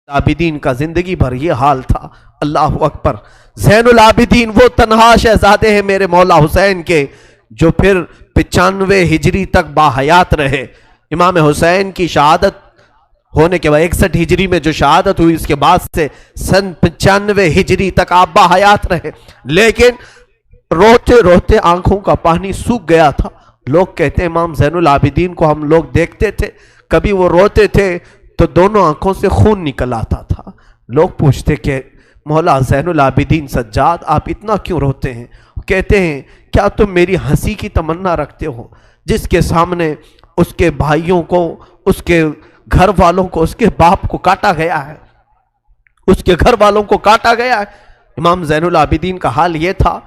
العابدین کا زندگی بھر یہ حال تھا. اللہ اکبر. زین العابدین وہ تنہا شہزادے ہیں میرے مولا حسین کے جو پھر 95 ہجری تک باحیات رہے. امام حسین کی شہادت ہونے کے بعد 61 ہجری میں جو شہادت ہوئی اس کے بعد سے سن 95 ہجری تک آپ باحیات رہے، لیکن روتے روتے آنکھوں کا پانی سوکھ گیا تھا. لوگ کہتے ہیں امام زین العابدین کو ہم لوگ دیکھتے تھے، کبھی وہ روتے تھے تو دونوں آنکھوں سے خون نکل آتا تھا. لوگ پوچھتے کہ مولا زین العابدین سجاد آپ اتنا کیوں روتے ہیں؟ کہتے ہیں کیا تم میری ہنسی کی تمنا رکھتے ہو؟ جس کے سامنے اس کے بھائیوں کو، اس کے گھر والوں کو، اس کے باپ کو کاٹا گیا ہے، اس کے گھر والوں کو کاٹا گیا ہے. امام زین العابدین کا حال یہ تھا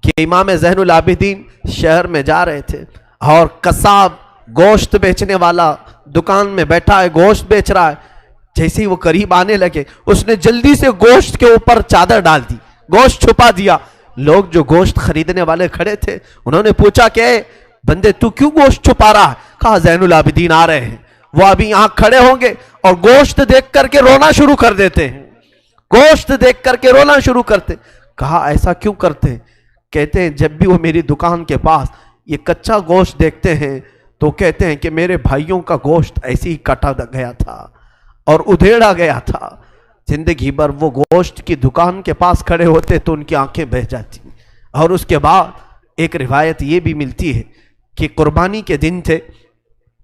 کہ امام زین العابدین شہر میں جا رہے تھے اور قصاب گوشت بیچنے والا دکان میں بیٹھا ہے، گوشت بیچ رہا ہے. جیسے ہی وہ قریب آنے لگے اس نے جلدی سے گوشت کے اوپر چادر ڈال دی، گوشت چھپا دیا. لوگ جو گوشت خریدنے والے کھڑے تھے انہوں نے پوچھا کہ اے بندے تو کیوں گوشت چھپا رہا ہے؟ کہا زین العابدین آ رہے ہیں، وہ ابھی یہاں کھڑے ہوں گے اور گوشت دیکھ کر کے رونا شروع کر دیتے ہیں، گوشت دیکھ کر کے رونا شروع کرتے. کہا ایسا کیوں کرتے ہیں؟ کہتے ہیں جب بھی وہ میری دکان کے پاس یہ کچا گوشت دیکھتے ہیں تو کہتے ہیں کہ میرے بھائیوں کا گوشت ایسے ہی کاٹا گیا تھا اور ادھیڑا گیا تھا. زندگی بھر وہ گوشت کی دکان کے پاس کھڑے ہوتے تو ان کی آنکھیں بہہ جاتی. اور اس کے بعد ایک روایت یہ بھی ملتی ہے کہ قربانی کے دن تھے،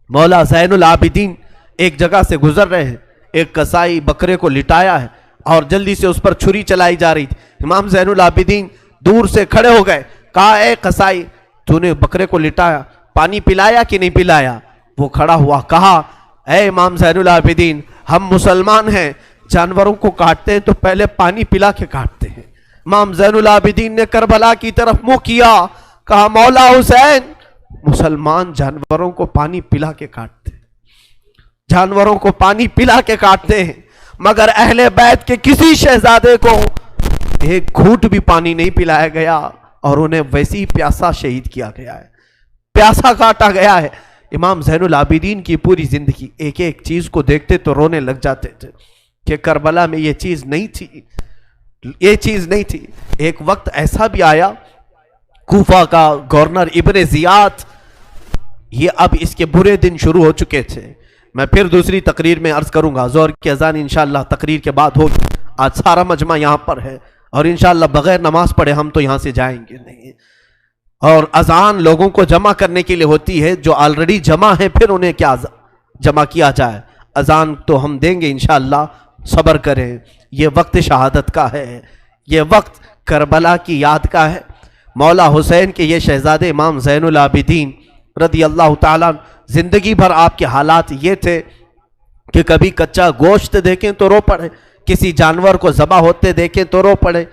مولا زین العابدین ایک جگہ سے گزر رہے ہیں، ایک قصائی بکرے کو لٹایا ہے اور جلدی سے اس پر چھری چلائی جا رہی تھی. امام زین العابدین دور سے کھڑے ہو گئے، کہا اے قصائی تو نے بکرے کو لٹایا، پانی پلایا کہ نہیں پلایا؟ وہ کھڑا ہوا، کہا اے امام زین العابدین ہم مسلمان ہیں، جانوروں کو کاٹتے ہیں تو پہلے پانی پلا کے کاٹتے ہیں. امام زین العابدین نے کربلا کی طرف منہ کیا، کہا مولا حسین مسلمان جانوروں کو پانی پلا کے کاٹتے ہیں، جانوروں کو پانی پلا کے کاٹتے ہیں، مگر اہل بیت کے کسی شہزادے کو ایک گھونٹ بھی پانی نہیں پلایا گیا اور انہیں ویسی ہی پیاسا شہید کیا گیا ہے، پیاسا کاٹا گیا ہے. امام زین العابدین کی پوری زندگی ایک ایک چیز کو دیکھتے تو رونے لگ جاتے تھے کہ کربلا میں یہ چیز نہیں تھی، یہ چیز نہیں تھی. ایک وقت ایسا بھی آیا، کوفہ کا گورنر ابن زیاد، یہ اب اس کے برے دن شروع ہو چکے تھے. میں پھر دوسری تقریر میں عرض کروں گا، زہر کی اذان انشاءاللہ تقریر کے بعد ہوگی. آج سارا مجمع یہاں پر ہے اور انشاءاللہ بغیر نماز پڑھے ہم تو یہاں سے جائیں گے نہیں. اور اذان لوگوں کو جمع کرنے کے لیے ہوتی ہے، جو آلریڈی جمع ہیں پھر انہیں کیا جمع کیا جائے. اذان تو ہم دیں گے انشاءاللہ، صبر کریں. یہ وقت شہادت کا ہے، یہ وقت کربلا کی یاد کا ہے. مولا حسین کے یہ شہزادے امام زین العابدین رضی اللہ تعالیٰ، زندگی بھر آپ کے حالات یہ تھے کہ کبھی کچا گوشت دیکھیں تو رو پڑے، کسی جانور کو ذبح ہوتے دیکھیں تو رو پڑے.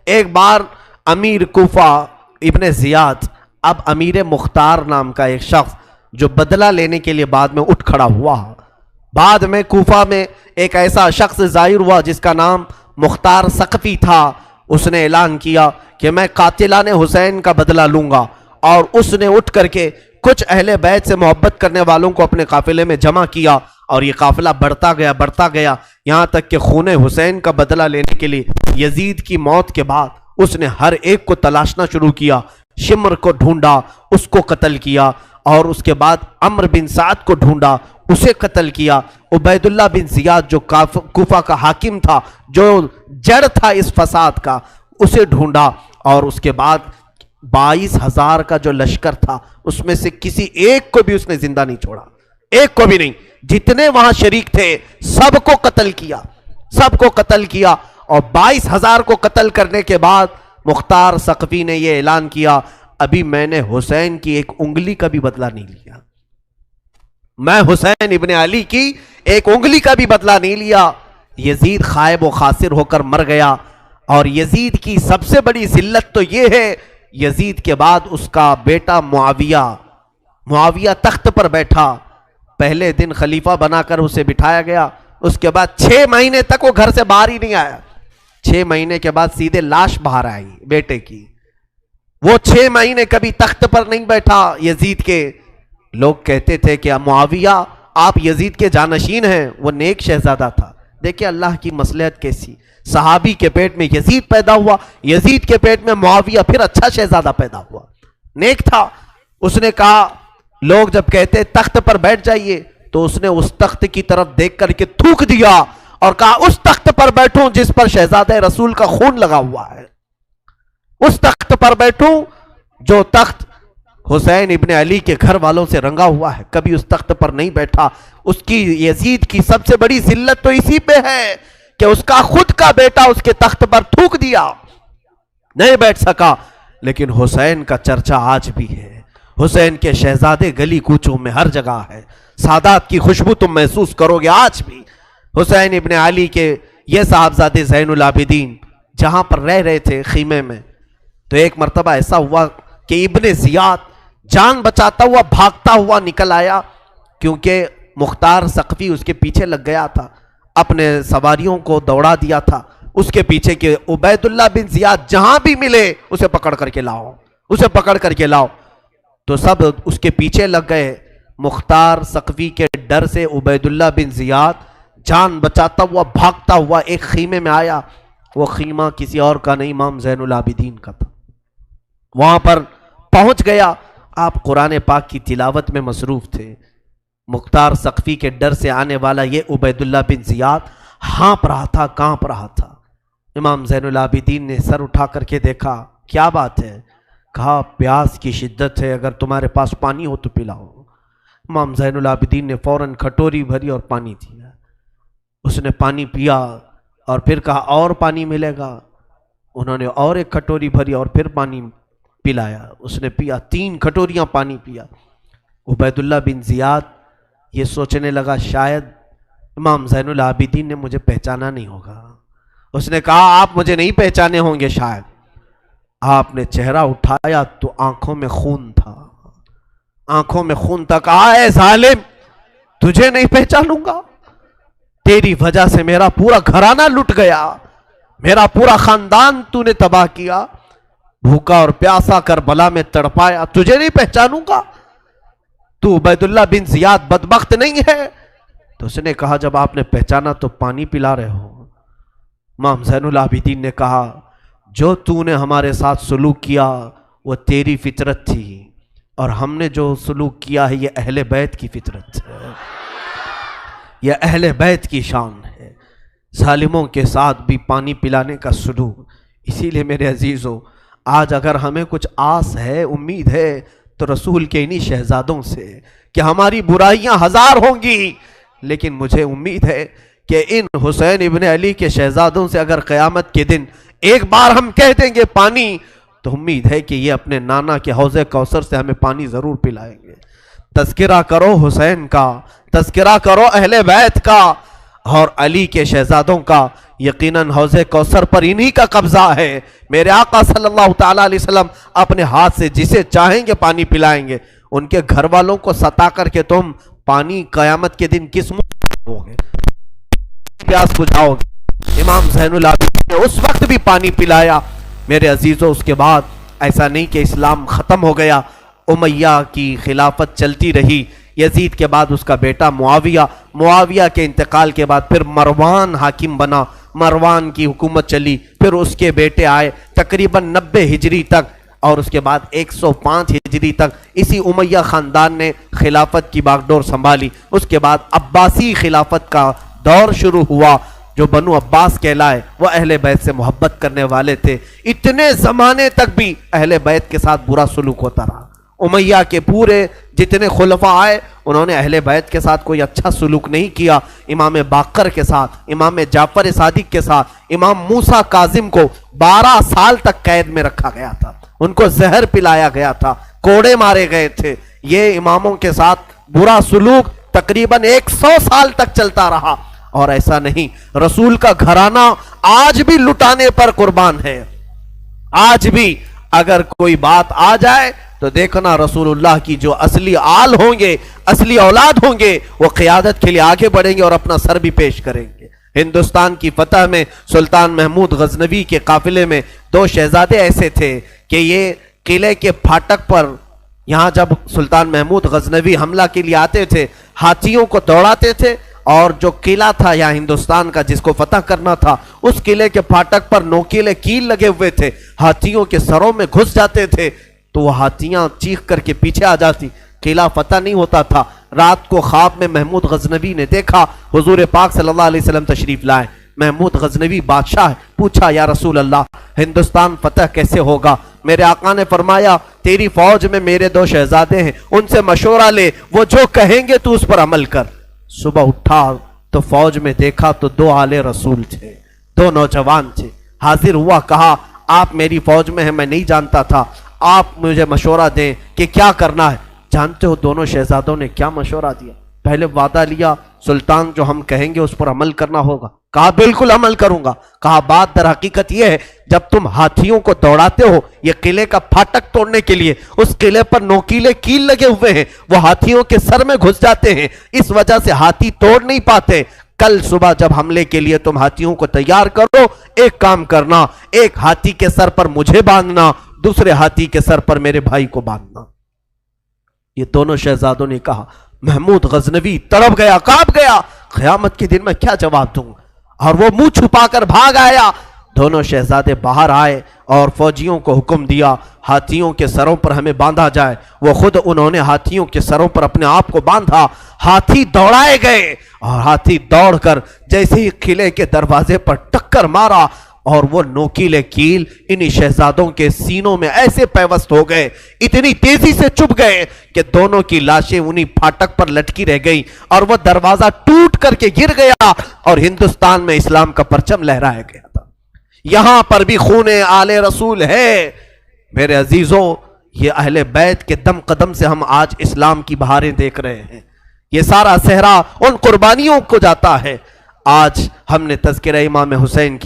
ایک بار امیر کوفہ ابن زیاد، اب امیر مختار نام کا ایک شخص جو بدلہ لینے کے لیے بعد میں اٹھ کھڑا ہوا، بعد میں کوفہ میں ایک ایسا شخص ظاہر ہوا جس کا نام مختار ثقفی تھا. اس نے اعلان کیا کہ میں قاتلان حسین کا بدلہ لوں گا، اور اس نے اٹھ کر کے کچھ اہل بیت سے محبت کرنے والوں کو اپنے قافلے میں جمع کیا اور یہ قافلہ بڑھتا گیا یہاں تک کہ خون حسین کا بدلہ لینے کے لیے یزید کی موت کے بعد اس نے ہر ایک کو تلاشنا شروع کیا. شمر کو ڈھونڈا، اس کو قتل کیا، اور اس کے بعد عمرو بن سعد کو ڈھونڈا، اسے قتل کیا. عبید اللہ بن زیاد جو کوفہ کا حاکم تھا، جو جڑ تھا اس فساد کا، اسے ڈھونڈا. اور اس کے بعد 22,000 کا جو لشکر تھا اس میں سے کسی ایک کو بھی اس نے زندہ نہیں چھوڑا، ایک کو بھی نہیں. جتنے وہاں شریک تھے سب کو قتل کیا، سب کو قتل کیا. اور 22,000 کو قتل کرنے کے بعد مختار ثقفی نے یہ اعلان کیا ابھی میں نے حسین کی ایک انگلی کا بھی بدلہ نہیں لیا، میں حسین ابن علی کی ایک انگلی کا بھی بدلہ نہیں لیا. یزید خائب و خاسر ہو کر مر گیا. اور یزید کی سب سے بڑی ذلت تو یہ ہے، یزید کے بعد اس کا بیٹا معاویہ تخت پر بیٹھا. پہلے دن خلیفہ بنا کر اسے بٹھایا گیا، اس کے بعد 6 مہینے تک وہ گھر سے باہر ہی نہیں آیا. 6 مہینے کے بعد سیدھے لاش باہر آئی بیٹے کی. وہ 6 مہینے کبھی تخت پر نہیں بیٹھا یزید کے. لوگ کہتے تھے کہ معاویہ آپ یزید کے جانشین ہیں، وہ نیک شہزادہ تھا. دیکھیں اللہ کی مصلحت کیسی. صحابی کے پیٹ میں یزید پیدا ہوا, یزید کے پیٹ میں معاویہ, پھر اچھا شہزادہ پیدا ہوا, نیک تھا. اس نے کہا, لوگ جب کہتے تخت پر بیٹھ جائیے, تو اس نے اس تخت کی طرف دیکھ کر کے تھوک دیا اور کہا اس تخت پر بیٹھوں جس پر شہزادہ رسول کا خون لگا ہوا ہے, اس تخت پر بیٹھوں جو تخت حسین ابن علی کے گھر والوں سے رنگا ہوا ہے. کبھی اس تخت پر نہیں بیٹھا. اس کی یزید کی سب سے بڑی ذلت تو اسی پہ ہے کہ اس کا خود کا بیٹا اس کے تخت پر تھوک دیا, نہیں بیٹھ سکا. لیکن حسین کا چرچا آج بھی ہے, حسین کے شہزادے گلی کوچوں میں ہر جگہ ہے. سادات کی خوشبو تم محسوس کرو گے آج بھی. حسین ابن علی کے یہ صاحبزادے زین العابدین جہاں پر رہ رہے تھے خیمے میں, تو ایک مرتبہ ایسا ہوا کہ ابن زیاد جان بچاتا ہوا بھاگتا ہوا نکل آیا, کیونکہ مختار ثقفی اس کے پیچھے لگ گیا تھا, اپنے سواریوں کو دوڑا دیا تھا اس کے پیچھے کہ عبید اللہ بن زیاد جہاں بھی ملے اسے پکڑ کر کے لاؤ, اسے پکڑ کر کے لاؤ. تو سب اس کے پیچھے لگ گئے. مختار ثقفی کے ڈر سے عبید اللہ بن زیاد جان بچاتا ہوا بھاگتا ہوا ایک خیمے میں آیا. وہ خیمہ کسی اور کا نہیں, امام زین العابدین کا تھا. وہاں پر پہنچ گیا. آپ قرآن پاک کی تلاوت میں مصروف تھے. مختار ثقفی کے ڈر سے آنے والا یہ عبید اللہ بن زیاد ہانپ رہا تھا, کانپ رہا تھا. امام زین العابدین نے سر اٹھا کر کے دیکھا, کیا بات ہے؟ کہا پیاس کی شدت ہے, اگر تمہارے پاس پانی ہو تو پلاؤ. امام زین العابدین نے فوراً کھٹوری بھری اور پانی دیا. اس نے پانی پیا اور پھر کہا اور پانی ملے گا. انہوں نے اور ایک کھٹوری بھری اور پھر پانی پلایا. اس نے پیا, 3 کھٹوریاں پانی پیا. عبید اللہ بن زیاد یہ سوچنے لگا شاید امام زین العابدین نے مجھے پہچانا نہیں ہوگا. اس نے کہا آپ مجھے نہیں پہچانے ہوں گے شاید. آپ نے چہرہ اٹھایا تو آنکھوں میں خون تھا, آنکھوں میں خون تھا. کہا اے ظالم, تجھے نہیں پہچانوں گا؟ تیری وجہ سے میرا پورا گھرانہ لٹ گیا, میرا پورا خاندان تو نے تباہ کیا, بھوکا اور پیاسا کربلا میں تڑپایا, تجھے نہیں پہچانوں گا؟ تو عبید اللہ بن زیاد بدبخت نہیں ہے؟ تو اس نے کہا جب آپ نے پہچانا تو پانی پلا رہے ہو. امام زین العابدین نے کہا جو تو نے ہمارے ساتھ سلوک کیا وہ تیری فطرت تھی, اور ہم نے جو سلوک کیا ہے یہ اہل بیت کی فطرت ہے, یہ اہل بیت کی شان ہے. ظالموں کے ساتھ بھی پانی پلانے کا سلوک. اسی لیے میرے عزیزو, آج اگر ہمیں کچھ آس ہے, امید ہے, تو رسول کے انہی شہزادوں سے کہ ہماری برائیاں 1000 ہوں گی, لیکن مجھے امید ہے کہ ان حسین ابن علی کے شہزادوں سے اگر قیامت کے دن ایک بار ہم کہہ دیں گے پانی, تو امید ہے کہ یہ اپنے نانا کے حوض کوثر سے ہمیں پانی ضرور پلائیں گے. تذکرہ کرو حسین کا, تذکرہ کرو اہل بیت کا اور علی کے شہزادوں کا. یقیناً حوض کوثر پر انہی کا قبضہ ہے. میرے آقا صلی اللہ تعالیٰ علیہ وسلم اپنے ہاتھ سے جسے چاہیں گے پانی پلائیں گے. ان کے گھر والوں کو ستا کر کے تم پانی قیامت کے دن کس منہ ہو گے, پیاس بجھاؤ گے؟ امام زین العابدین نے اس وقت بھی پانی پلایا. میرے عزیزوں, اس کے بعد ایسا نہیں کہ اسلام ختم ہو گیا, امیہ کی خلافت چلتی رہی. یزید کے بعد اس کا بیٹا معاویہ, معاویہ کے انتقال کے بعد پھر مروان حاکم بنا, مروان کی حکومت چلی. پھر اس کے بیٹے آئے تقریباً 90 ہجری تک, اور اس کے بعد 105 ہجری تک اسی امیہ خاندان نے خلافت کی باغڈور سنبھالی. اس کے بعد عباسی خلافت کا دور شروع ہوا. جو بنو عباس کہلائے وہ اہل بیت سے محبت کرنے والے تھے. اتنے زمانے تک بھی اہل بیت کے ساتھ برا سلوک ہوتا رہا. امیہ کے پورے جتنے خلفاء آئے انہوں نے اہل بیت کے ساتھ کوئی اچھا سلوک نہیں کیا. امام باقر کے ساتھ, امام جعفر صادق کے ساتھ, امام موسیٰ کاظم کو 12 سال تک قید میں رکھا گیا تھا, ان کو زہر پلایا گیا تھا, کوڑے مارے گئے تھے. یہ اماموں کے ساتھ برا سلوک تقریباً 100 سال تک چلتا رہا. اور ایسا نہیں, رسول کا گھرانہ آج بھی لٹانے پر قربان ہے. آج بھی اگر کوئی بات آ جائے تو دیکھنا رسول اللہ کی جو اصلی آل ہوں گے, اصلی اولاد ہوں گے, وہ قیادت کے لیے آگے بڑھیں گے اور اپنا سر بھی پیش کریں گے. ہندوستان کی فتح میں سلطان محمود غزنوی کے قافلے میں 2 شہزادے ایسے تھے کہ یہ قلعے کے پھاٹک پر, یہاں جب سلطان محمود غزنوی حملہ کے لیے آتے تھے, ہاتھیوں کو دوڑاتے تھے اور جو قلعہ تھا یہاں ہندوستان کا جس کو فتح کرنا تھا، اس قلعے کے پھاٹک پر نوکیلے کیل لگے ہوئے تھے، ہاتھیوں کے سروں میں گھس جاتے تھے تو وہ ہاتھیاں چیخ کر کے پیچھے آ جاتی، قلعہ فتح نہیں ہوتا تھا۔ رات کو خواب میں محمود غزنوی نے دیکھا حضور پاک صلی اللہ علیہ وسلم تشریف لائے۔ محمود غزنوی بادشاہ پوچھا یا رسول اللہ ہندوستان فتح کیسے ہوگا؟ میرے آقا نے فرمایا تیری فوج میں میرے 2 شہزادے ہیں، ان سے مشورہ لے، وہ جو کہیں گے تو اس پر عمل کر۔ صبح اٹھا تو فوج میں دیکھا تو 2 آلے رسول تھے، 2 نوجوان تھے۔ حاضر ہوا، کہا آپ میری فوج میں ہیں، میں نہیں جانتا تھا، آپ مجھے مشورہ دیں کہ کیا کرنا ہے۔ جانتے ہو دونوں شہزادوں نے کیا مشورہ دیا؟ پہلے وعدہ لیا سلطان جو ہم کہیں گے اس پر عمل کرنا ہوگا، کہا بالکل عمل کروں گا۔ کہا بات در حقیقت یہ ہے جب تم ہاتھیوں کو دوڑاتے ہو یہ قلعے کا پھاٹک توڑنے کے لیے، اس قلعے پر نوکیلے کیل لگے ہوئے ہیں، وہ ہاتھیوں کے سر میں گھس جاتے ہیں، اس وجہ سے ہاتھی توڑ نہیں پاتے۔ کل صبح جب حملے کے لیے تم ہاتھیوں کو تیار کرو، ایک کام کرنا، ایک ہاتھی کے سر پر مجھے باندھنا، دوسرے ہاتھی کے سر پر میرے بھائی کو باندھنا۔ یہ دونوں شہزادوں نے کہا۔ محمود غزنوی تڑپ گیا، کانپ گیا، قیامت کے دن میں کیا جواب دوں، اور وہ منہ چھپا کر بھاگ آیا۔ دونوں شہزادے باہر آئے اور فوجیوں کو حکم دیا ہاتھیوں کے سروں پر ہمیں باندھا جائے۔ وہ خود انہوں نے ہاتھیوں کے سروں پر اپنے آپ کو باندھا، ہاتھی دوڑائے گئے اور ہاتھی دوڑ کر جیسے ہی قلعے کے دروازے پر ٹکر مارا اور وہ نوکیلے کیل انہی شہزادوں کے سینوں میں ایسے پیوست ہو گئے، اتنی تیزی سے چپ گئے کہ دونوں کی لاشیں انہی پھاٹک پر لٹکی رہ گئی اور وہ دروازہ ٹوٹ کر کے گر گیا اور ہندوستان میں اسلام کا پرچم لہرایا گیا تھا۔ یہاں پر بھی خون آل رسول ہے میرے عزیزوں، یہ اہل بیت کے دم قدم سے ہم آج اسلام کی بہاریں دیکھ رہے ہیں، یہ سارا صحرا ان قربانیوں کو جاتا ہے۔ آج ہم نے تذکرہ امام حسین کی